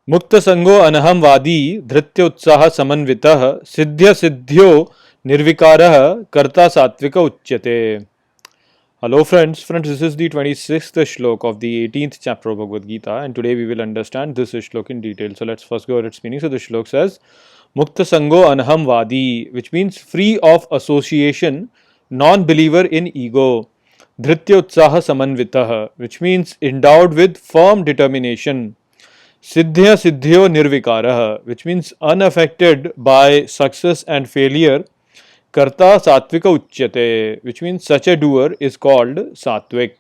Mukta sango anaham vadi dhritya utsaha samanvitah siddhya siddhyo nirvikarah karta satvika uchyate. Hello friends, this is the 26th shlok of the 18th chapter of Bhagavad Gita, and today we will understand this shlok in detail. So let's first go over its meaning. So the shlok says, Mukta sango anaham vadi, which means free of association, non-believer in ego. Dhritya utsaha samanvitah, which means endowed with firm determination. Siddhya siddhyo nirvikarah, which means unaffected by success and failure. Karta satwika uchyate, which means such a doer is called satwik.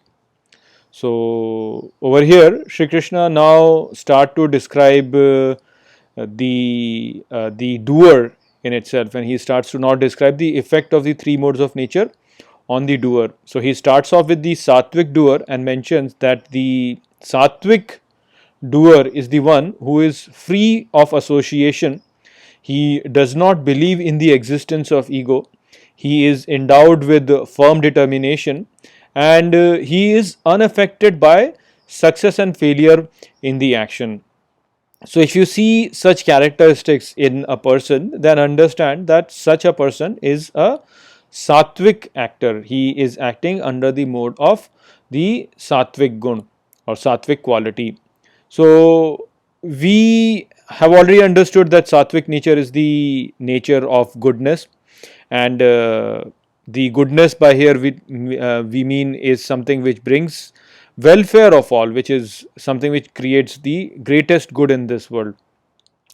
So over here, Shri Krishna now start to describe the doer in itself, and he starts to now describe the effect of the three modes of nature on the doer. So he starts off with the satwik doer and mentions that the satwik doer is the one who is free of association. He does not believe in the existence of ego. He is endowed with firm determination, and he is unaffected by success and failure in the action. So if you see such characteristics in a person, then understand that such a person is a satwik actor. He is acting under the mode of the satwik gun or satwik quality. So we have already understood that satwik nature is the nature of goodness, and the goodness by here we mean is something which brings welfare of all, which is something which creates the greatest good in this world.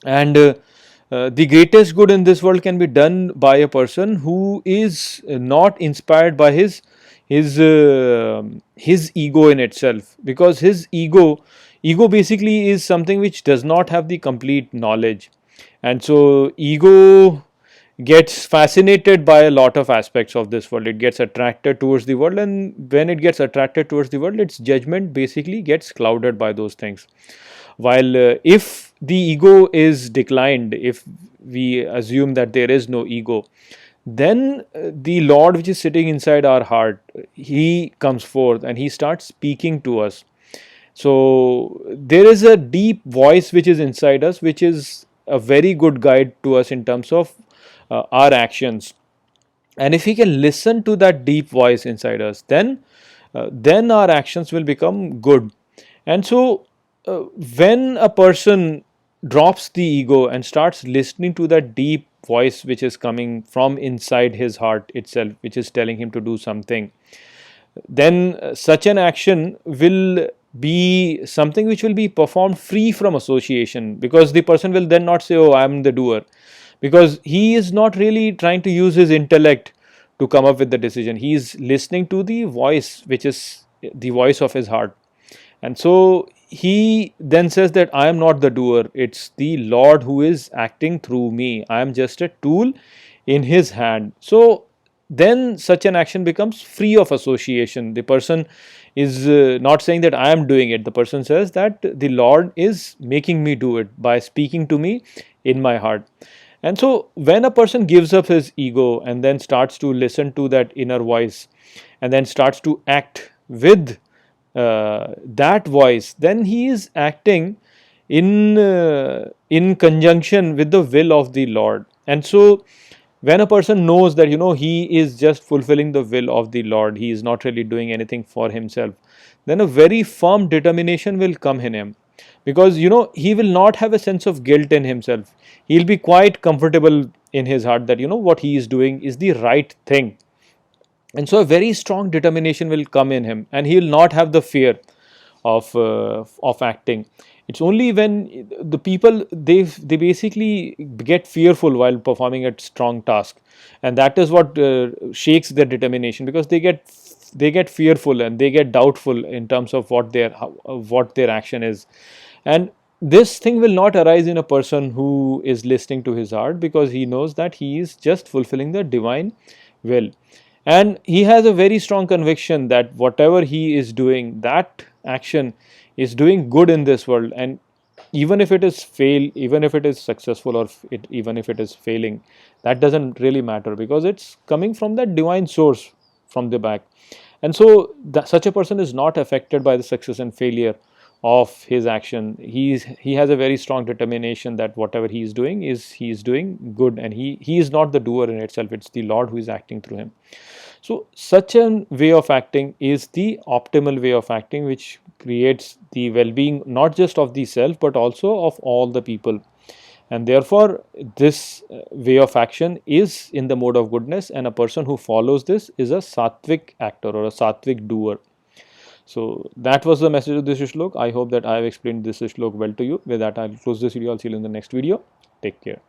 And the greatest good in this world can be done by a person who is not inspired by his ego in itself, because his ego basically is something which does not have the complete knowledge, and so ego gets fascinated by a lot of aspects of this world. It gets attracted towards the world, and when it gets attracted towards the world, its judgment basically gets clouded by those things. While if the ego is declined, if we assume that there is no ego, then the Lord which is sitting inside our heart, he comes forth and he starts speaking to us. So there is a deep voice which is inside us, which is a very good guide to us in terms of our actions. And if we can listen to that deep voice inside us, then our actions will become good. And so when a person drops the ego and starts listening to that deep voice which is coming from inside his heart itself, which is telling him to do something, then such an action will be something which will be performed free from association, because the person will then not say, oh, I am the doer, because he is not really trying to use his intellect to come up with the decision. He is listening to the voice which is the voice of his heart, and so he then says that I am not the doer, it's the Lord who is acting through me. I am just a tool in his hand. So then such an action becomes free of association. The person is not saying that I am doing it. The person says that the Lord is making me do it by speaking to me in my heart. And so when a person gives up his ego and then starts to listen to that inner voice and then starts to act with that voice, then he is acting in conjunction with the will of the Lord. And so when a person knows that he is just fulfilling the will of the Lord, he is not really doing anything for himself, then a very firm determination will come in him, because he will not have a sense of guilt in himself. He'll be quite comfortable in his heart that what he is doing is the right thing. And so a very strong determination will come in him, and he will not have the fear of acting. It's only when the people they basically get fearful while performing a strong task, and that is what shakes their determination, because they get fearful and they get doubtful in terms of what their action is. And this thing will not arise in a person who is listening to his heart, because he knows that he is just fulfilling the divine will, and he has a very strong conviction that whatever he is doing, that action is doing good in this world. And even if it is successful, or even if it is failing, that doesn't really matter, because it's coming from that divine source from the back. And so such a person is not affected by the success and failure of his action. He has a very strong determination that whatever he is doing good, and he is not the doer in itself, it's the Lord who is acting through him. So such a way of acting is the optimal way of acting, which creates the well-being not just of the self but also of all the people. And therefore this way of action is in the mode of goodness, and a person who follows this is a satwik actor or a satwik doer. So that was the message of this shlok. I hope that I have explained this shlok well to you. With that, I'll close this video. I'll see you in the next video. Take care.